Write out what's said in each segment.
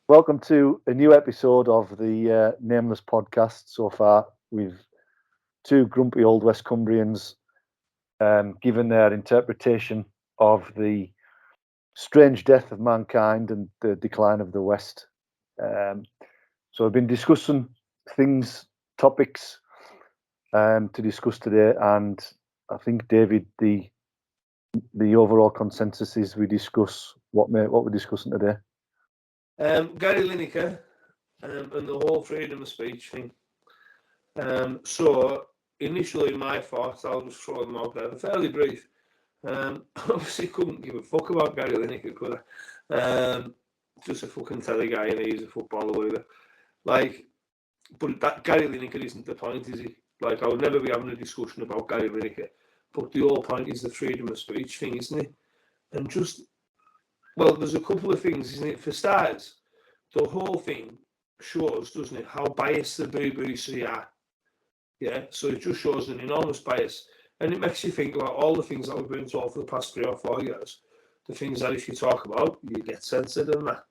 Welcome to a new episode of the Nameless podcast. So far, we've two grumpy old West Cumbrians given their interpretation of the strange death of mankind and the decline of the West. Um, so, I've been discussing things, topics to discuss today, and I think David, the overall consensus is we discuss what we're discussing today. Gary Lineker and the whole freedom of speech thing. So initially, my thoughts, I'll just throw them out there. They're fairly brief. Obviously, couldn't give a fuck about Gary Lineker, could I? Just a fucking telly guy, and he's a footballer. Like, but that Gary Lineker isn't the point, is he? Like, I would never be having a discussion about Gary Lineker. But the whole point is the freedom of speech thing, isn't it? And just, well, there's a couple of things, isn't it? For starters, the whole thing shows, doesn't it, how biased the BBC are. Yeah, so it just shows an enormous bias. And it makes you think about all the things that we've been told for the past 3 or 4 years. The things that if you talk about, you get censored and that.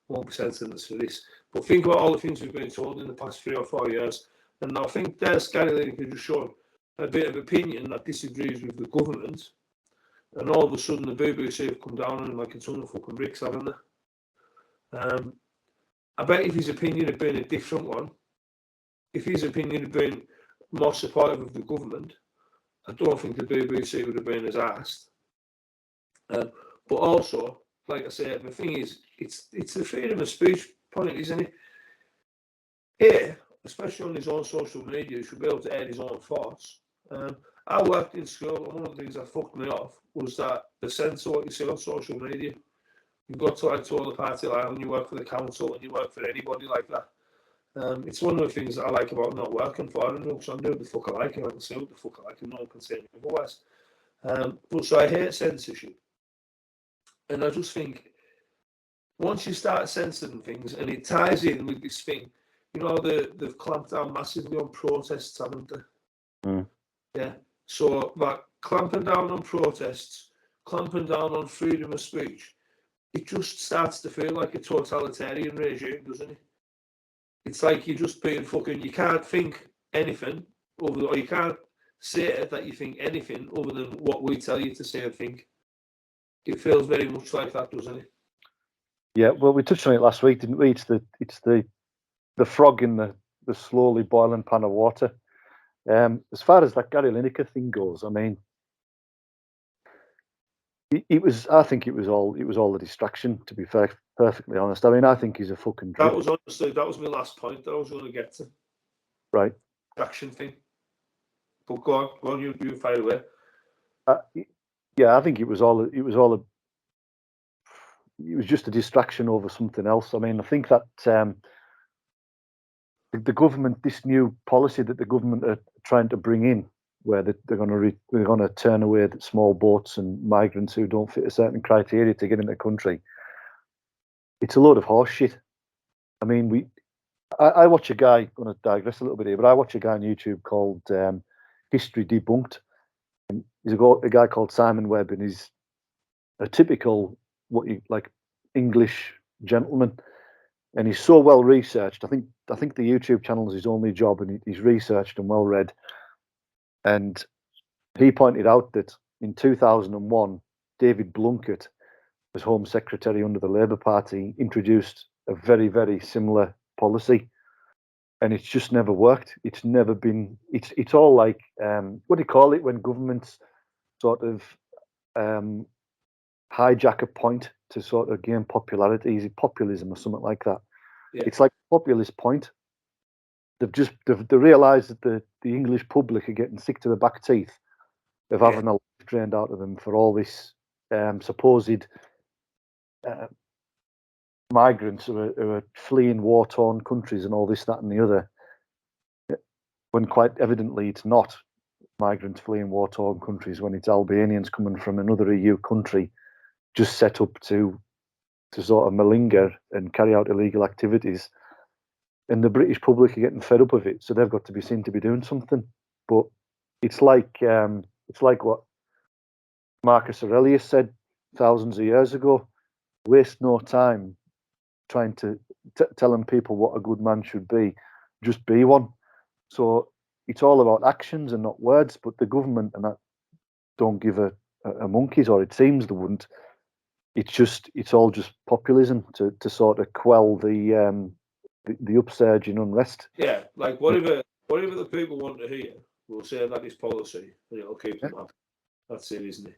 Won't be censored for this. But think about all the things we've been told in the past 3 or 4 years. And I think there's Gary Lineker just showing a bit of opinion that disagrees with the government. And all of a sudden the BBC have come down and like it's on the fucking bricks, haven't they? I bet if his opinion had been a different one, if his opinion had been more supportive of the government, I don't think the BBC would have been as asked. But also, like I said, the thing is, it's the freedom of speech point, isn't it? Here, especially on his own social media, he should be able to air his own thoughts. I worked in school, and one of the things that fucked me off was that the sense of what you see on social media. You've got to like toe the party line when you work for the council and you work for anybody like that. It's one of the things that I like about not working for them, because I'm doing the fuck I like and I can say what the fuck I like and no one can say anything otherwise. But so I hate censorship. And I just think once you start censoring things and it ties in with this thing, they've clamped down massively on protests, haven't they? Mm. Yeah. So that clamping down on protests, clamping down on freedom of speech, it just starts to feel like a totalitarian regime, doesn't it? It's like you're just being fucking. You can't think anything or you can't say that you think anything other than what we tell you to say and think. It feels very much like that, doesn't it? Yeah, well, we touched on it last week, didn't we? It's the frog in the slowly boiling pan of water. As far as that Gary Lineker thing goes, I mean, it was. I think it was all a distraction. To be perfectly honest, I mean, I think he's a fucking That drip, was honestly that was my last point that I was going to get to. right? Action thing. But go on, you fire away. Uh, yeah, I think it was just a distraction over something else. I mean, I think that the government, this new policy that the government are trying to bring in, where they're going to turn away the small boats and migrants who don't fit a certain criteria to get into the country. It's a load of horse shit. I mean, I watch a guy. Going to digress a little bit here, but I watch a guy on YouTube called History Debunked. And he's a guy called Simon Webb, and he's a typical what you like English gentleman, and he's so well researched. I think the YouTube channel is his only job, and he's researched and well read. And he pointed out that in 2001, David Blunkett, as Home Secretary under the Labour Party, introduced a very, very similar policy, and it's just never worked. It's never been. It's all like what do you call it when governments sort of um, hijack a point to sort of gain popularity? Is it populism or something like that? Yeah. It's like a populist point. They realised that the English public are getting sick to the back teeth of Yeah. having a life drained out of them for all this supposed uh, migrants who are fleeing war torn countries and all this, that, and the other, when quite evidently it's not migrants fleeing war torn countries, when it's Albanians coming from another EU country just set up to sort of malinger and carry out illegal activities. And the British public are getting fed up of it, so they've got to be seen to be doing something. But it's like what Marcus Aurelius said thousands of years ago: waste no time trying to telling people what a good man should be, just be one. So it's all about actions and not words. But the government and that don't give a monkey's, or it seems they wouldn't. It's all just populism to sort of quell the upsurge in unrest. Yeah, like whatever the people want to hear, we'll say that is policy, and it'll keep them happy. That's it, isn't it?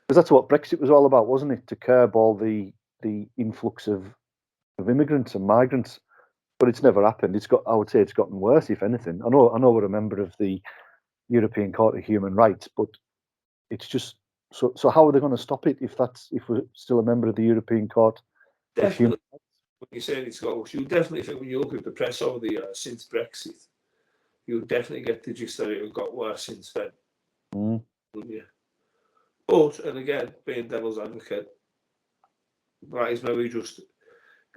Because that's what Brexit was all about, wasn't it? To curb all the influx of immigrants and migrants. But it's never happened. I would say it's gotten worse, if anything. I know we're a member of the European Court of Human Rights, but it's just so how are they going to stop it if we're still a member of the European Court of Human Rights? When you say it's got worse, you definitely think when you look at the press over the years since Brexit, you'll definitely get the gist that it got worse since then. Yeah. But, and again, being devil's advocate, that is maybe just,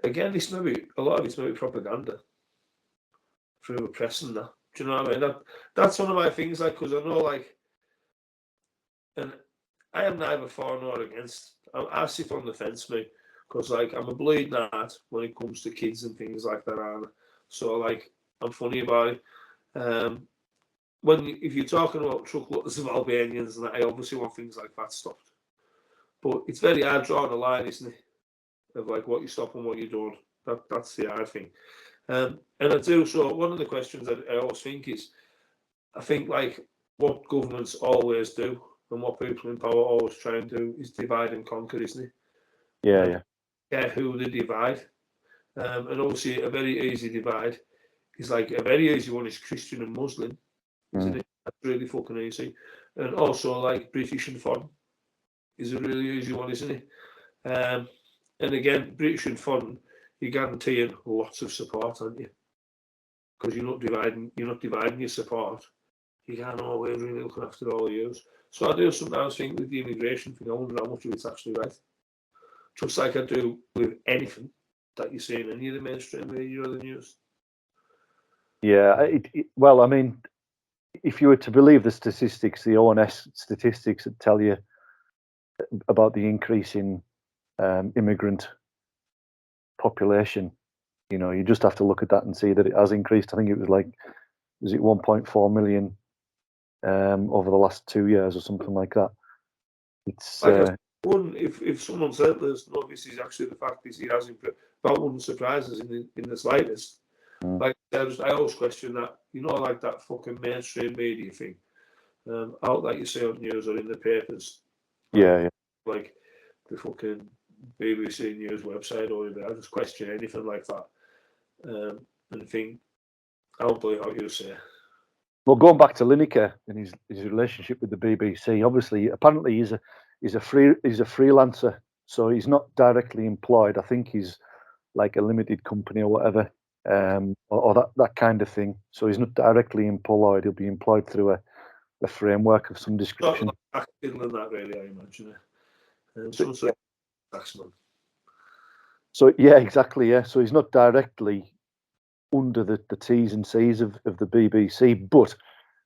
again, it's maybe, a lot of it's maybe propaganda through the press and that. Do you know what I mean? That's one of my things, like, because I know, like, and I am neither for nor against. I sit on the fence, mate, because, like, I'm a bleeding heart when it comes to kids and things like that. So, like, I'm funny about it. If you're talking about truckloads of Albanians, and I obviously want things like that stopped. But it's very hard drawing a line, isn't it? Of like what you stop and what you don't. That's the hard thing. And I do. So one of the questions that I always think is, I think like what governments always do and what people in power always try and do is divide and conquer, isn't it? Yeah. Yeah, who they divide. And obviously a very easy divide is like a very easy one is Christian and Muslim, isn't it? That's really fucking easy. And also like British and foreign is a really easy one, isn't it? And again, British and foreign, you're guaranteeing lots of support, aren't you? Because you're not dividing your support. You can't always really look after all of yours. So I do sometimes think with the immigration thing, I wonder how much of it's actually right. Just like I do with anything that you see in any of the mainstream media or the news. Yeah, well, I mean, if you were to believe the statistics, the ONS statistics that tell you about the increase in immigrant population, you just have to look at that and see that it has increased. I think it was 1.4 million over the last 2 years or something like that. It's if someone said this, no, this is actually the fact is it has improved. That wouldn't surprise us in the slightest. Like I always question that, like that fucking mainstream media thing, out like you say on news or in the papers. Yeah. Like the fucking BBC News website or whatever. I just question anything like that. And think, I don't believe how you say. Well, going back to Lineker and his relationship with the BBC, obviously, apparently he's a freelancer, so he's not directly employed. I think he's like a limited company or whatever, or that kind of thing. So he's not directly employed. He'll be employed through a framework of some description. Not like that, really, I imagine. Some sort of taxman. So yeah, exactly. Yeah, so he's not directly under the T's and C's of the BBC, but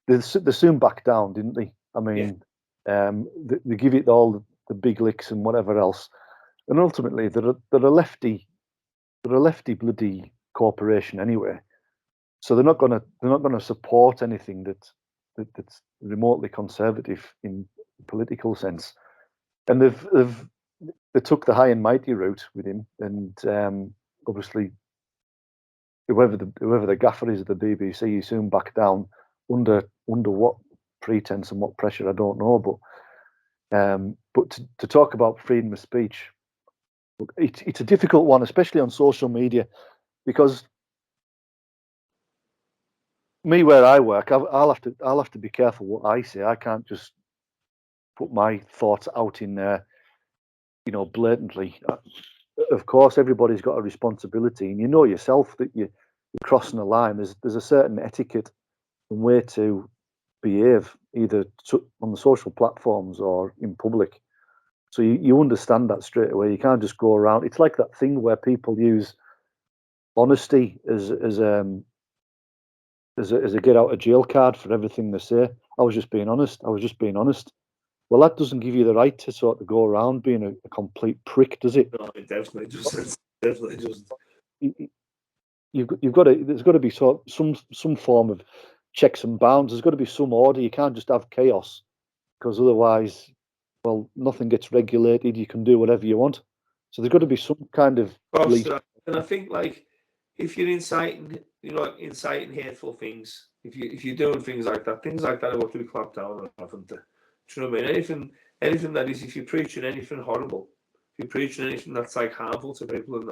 they soon backed down, didn't they? I mean, they give it all the big licks and whatever else, and ultimately they're a lefty bloody corporation anyway, so they're not gonna support anything that's remotely conservative in political sense, and they took the high and mighty route with him, and obviously whoever the gaffer is at the BBC, he soon backed down under what pretense and what pressure, I don't know. But to talk about freedom of speech, it's a difficult one, especially on social media, because me where I work, I'll have to be careful what I say. I can't just put my thoughts out in there, blatantly. Of course, everybody's got a responsibility, and you know yourself that you're crossing a line. There's a certain etiquette and way to behave, either on the social platforms or in public. So you understand that straight away. You can't just go around. It's like that thing where people use honesty as a get out of jail card for everything they say. I was just being honest. Well, that doesn't give you the right to sort of go around being a complete prick, does it? No, it definitely doesn't. Definitely doesn't. you've got to. There's got to be some form of checks and bounds. There's got to be some order. You can't just have chaos, because otherwise, well, nothing gets regulated. You can do whatever you want. So there's got to be some kind of police. And I think, like, if you're inciting, inciting hateful things, if you're doing things like that have got to be clamped down on, haven't they? Do you know what I mean? Anything that is, if you're preaching anything horrible, if you're preaching anything that's like harmful to people, and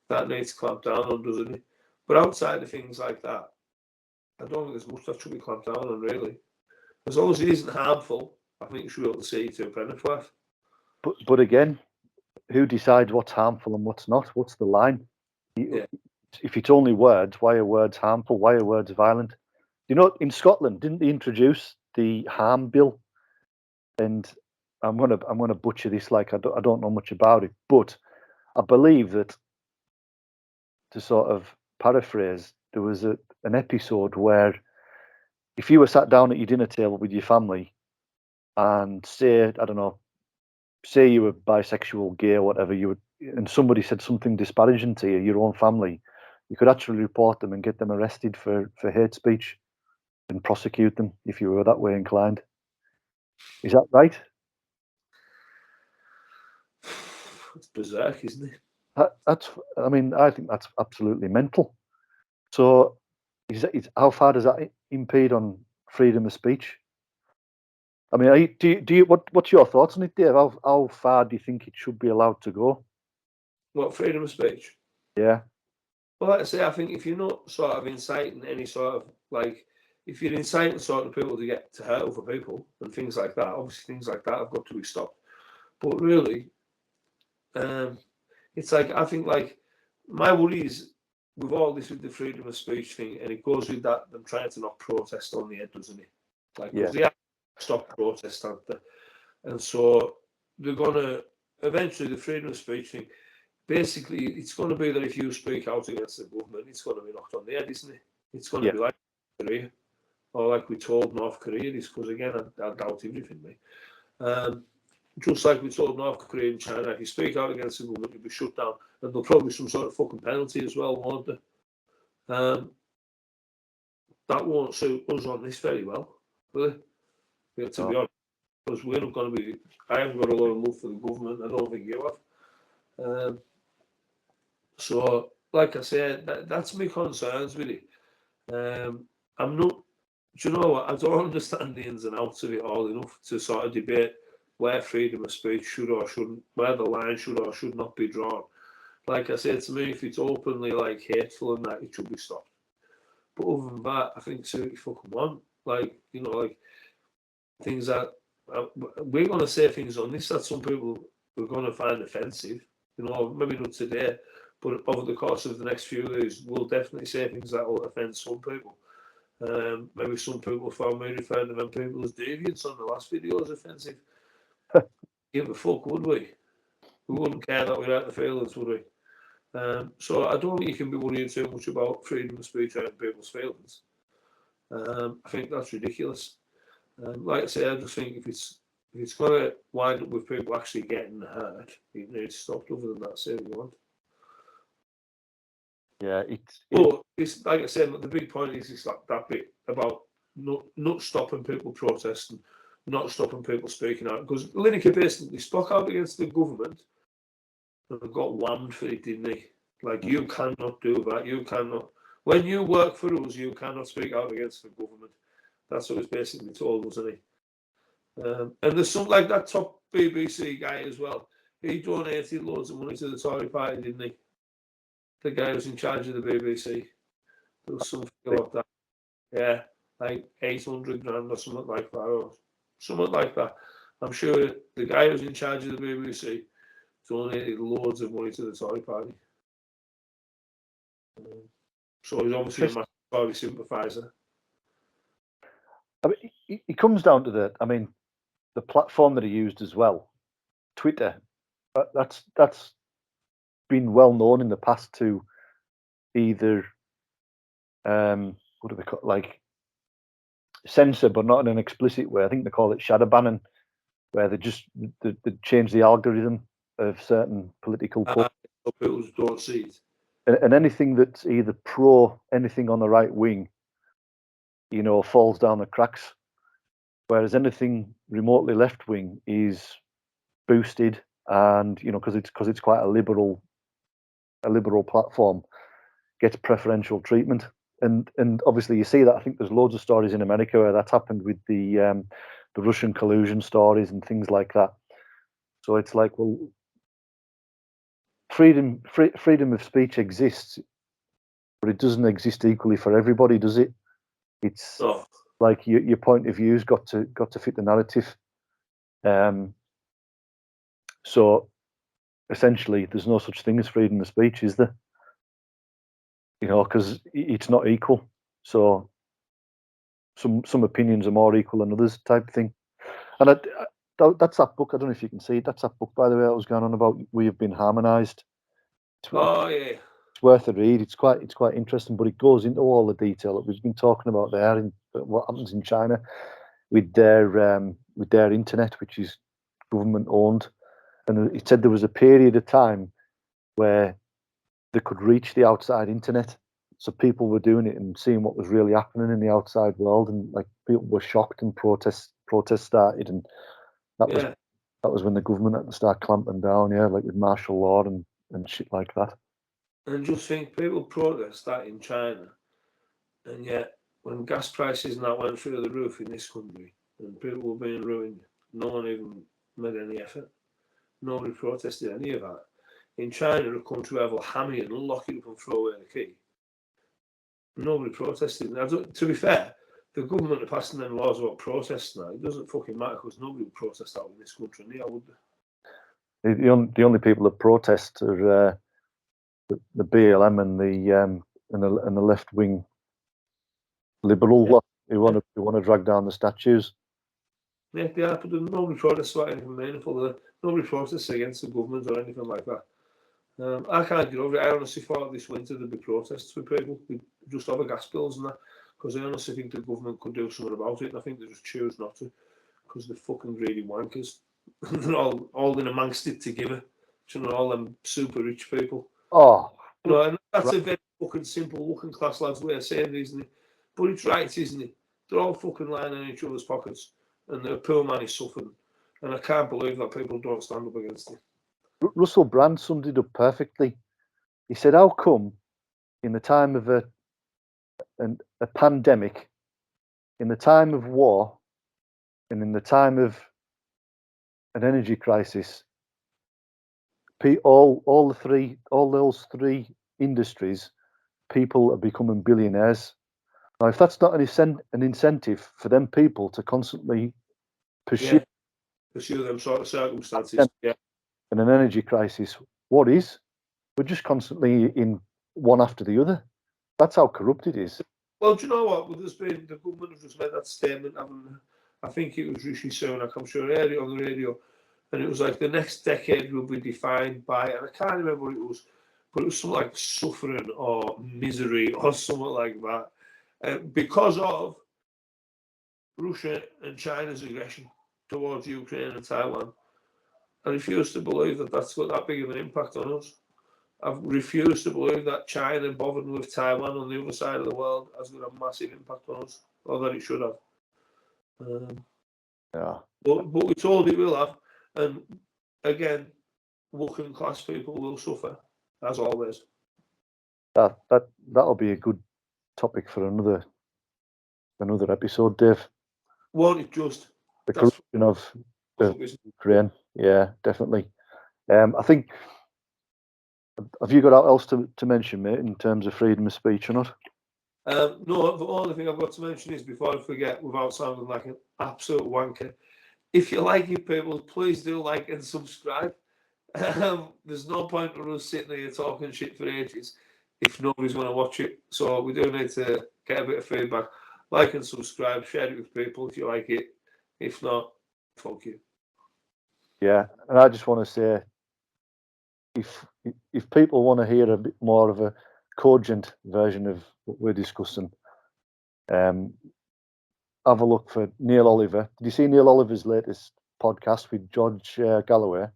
that needs to clamp down on, doesn't it? But outside of things like that, I don't think there's much that should be clamped down on, really. As long as it isn't harmful, I think you should be able to see to a benefit. But again, who decides what's harmful and what's not? What's the line? Yeah. If it's only words, why are words harmful? Why are words violent? You know, in Scotland, didn't they introduce the harm bill? And I'm gonna butcher this, like I don't know much about it, but I believe that, to sort of paraphrase, there was an episode where if you were sat down at your dinner table with your family and say, I don't know, say you were bisexual, gay, or whatever, and somebody said something disparaging to you, your own family, you could actually report them and get them arrested for hate speech and prosecute them if you were that way inclined. Is that right? It's berserk, isn't it? I mean, I think that's absolutely mental. So, how far does that impede on freedom of speech? I mean, what's your thoughts on it, Dave? How far do you think it should be allowed to go? What, freedom of speech? Yeah. Well, like I say, I think if you're not sort of inciting any sort of, like, if you're inciting sort of people to get to hurt other people and things like that, obviously things like that have got to be stopped. But really, it's like, I think, like, my worry is with all this, with the freedom of speech thing, and it goes with that, them trying to knock protest on the head, doesn't it? Like, because they have to stop protest, aren't they? And so they're going to, eventually, the freedom of speech thing, basically, it's going to be that if you speak out against the government, it's going to be knocked on the head, isn't it? It's going to be like Korea, or like we told North Korea this, because again, I doubt everything, mate. Just like we told North Korea and China, if you speak out against the government, you'll be shut down, and there'll probably be some sort of fucking penalty as well, won't there? That won't suit us on this very well, really. To be honest, because we're not going to be. I haven't got a lot of love for the government. I don't think you have. So, like I said, that's my concerns with it. I'm not. Do you know what? I don't understand the ins and outs of it all enough to sort of debate where freedom of speech should or shouldn't, where the line should or should not be drawn. Like I said, to me, if it's openly like hateful and that, it should be stopped. But other than that, I think so you fucking want. Like, like things that we're going to say things on this that some people are going to find offensive. Maybe not today, but over the course of the next few days, we'll definitely say things that will offend some people. Maybe some people found me referring to them people as deviants on the last video as offensive. Give a fuck, would we? We wouldn't care that we hurt the feelings, would we? So I don't think you can be worrying too much about freedom of speech hurting people's feelings. I think that's ridiculous. Like I say, I just think if it's going to wind up with people actually getting hurt, it needs stopped. Other than that, say what you want. Yeah, but it's like I said, the big point is it's like that bit about not stopping people protesting, not stopping people speaking out. Because Lineker basically spoke out against the government and got whammed for it, didn't he? Like, you cannot do that. You cannot. When you work for us, you cannot speak out against the government. That's what was basically told, wasn't he? And there's some like that top BBC guy as well. He donated loads of money to the Tory party, didn't he? The guy who's in charge of the BBC. There was something about that. Yeah, like 800 grand or something like that, or something like that. I'm sure the guy who's in charge of the BBC donated loads of money to the Tory party. So he's obviously a massive Tory sympathiser. I mean, it comes down to the platform that he used as well, Twitter. That's been well known in the past to either what do they call, like, censor, but not in an explicit way. I think they call it shadow banning, where they change the algorithm of certain political posts. So people don't see it. and anything that's either pro anything on the right wing, falls down the cracks. Whereas anything remotely left wing is boosted, and because it's quite a liberal platform, gets preferential treatment. And obviously you see that. I think there's loads of stories in America where that's happened with the Russian collusion stories and things like that. So it's like, well, freedom of speech exists, but it doesn't exist equally for everybody, does it? It's like your point of view's got to fit the narrative. So essentially, there's no such thing as freedom of speech, is there? Because it's not equal. So some opinions are more equal than others, type thing. And that's that book. I don't know if you can see it. That's that book, by the way, I was going on about. We have been harmonised. Oh yeah. It's worth a read. It's quite interesting, but it goes into all the detail that we've been talking about there, in what happens in China with their internet, which is government owned. And it said there was a period of time where they could reach the outside internet, so people were doing it and seeing what was really happening in the outside world, and like people were shocked, and protests started, and that was when the government had to start clamping down, like with martial law and shit like that. And just think, people protest that in China, and yet when gas prices and that went through the roof in this country, and people were being ruined, no one even made any effort. Nobody protested any of that. In China, a country where they'll hammer you and lock you up and throw away the key, nobody protested. Now, to be fair, the government are passing them laws about protests now. It doesn't fucking matter, because nobody would protest out in this country, would they? The only people that protest are the BLM and the left wing liberal lot who want to drag down the statues. Yeah, they are, but nobody protests about anything meaningful. Nobody protests against the government or anything like that. I can't get over it. I honestly thought this winter there'd be protests with people who just over gas bills and that, because I honestly think the government could do something about it, and I think they just choose not to, because they're fucking greedy wankers. They're all in amongst it together. All them super rich people. Oh, and that's a very fucking simple working class lads way of saying it, isn't it? But it's right, isn't it? They're all fucking lying in each other's pockets, and the poor man is suffering. And I can't believe that people don't stand up against it. Russell Brand summed it up perfectly. He said, how come in the time of a pandemic, in the time of war, and in the time of an energy crisis, all those three industries, people are becoming billionaires. Now, if that's not an incentive for them people to constantly pursue them sort of circumstances, in an energy crisis, what is? We're just constantly in one after the other. That's how corrupt it is. Well, do you know what? The government have just made that statement. I think it was Rishi Sunak, I'm sure, earlier on the radio, and it was like the next decade will be defined by, and I can't remember what it was, but it was something like suffering or misery or something like that, because of Russia and China's aggression towards Ukraine and Taiwan. I refuse to believe that that's got that big of an impact on us. I refuse to believe that China bothering with Taiwan on the other side of the world has got a massive impact on us, or that it should have. But we're told it will have, and again, working class people will suffer, as always. That'll be a good topic for another episode, Dave. Won't it just? The corruption of Ukraine. Yeah, definitely. I think. Have you got else to mention, mate, in terms of freedom of speech or not? No, the only thing I've got to mention is, before I forget, without sounding like an absolute wanker, if you like it, people, please do like and subscribe. There's no point in us sitting here talking shit for ages if nobody's going to watch it. So we do need to get a bit of feedback. Like and subscribe, share it with people if you like it. If not, fuck you. Yeah, and I just want to say, if people want to hear a bit more of a cogent version of what we're discussing, have a look for Neil Oliver. Did you see Neil Oliver's latest podcast with George Galloway?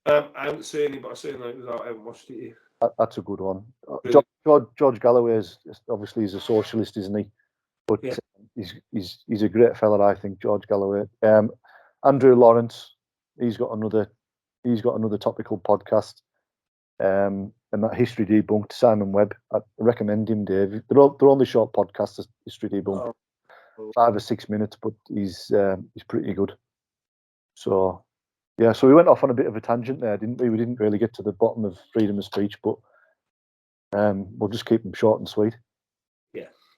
I haven't seen it, but I've seen it. I haven't watched it yet. That's a good one. George Galloway is obviously he's a socialist, isn't he? But Yeah. He's a great fella, I think, George Galloway. Andrew Lawrence, he's got another topical podcast. And that History Debunked, Simon Webb. I recommend him, Dave. They're only short podcasts, History Debunked, 5 or 6 minutes, but he's pretty good. So yeah, so we went off on a bit of a tangent there, didn't we? We didn't really get to the bottom of freedom of speech, but we'll just keep them short and sweet.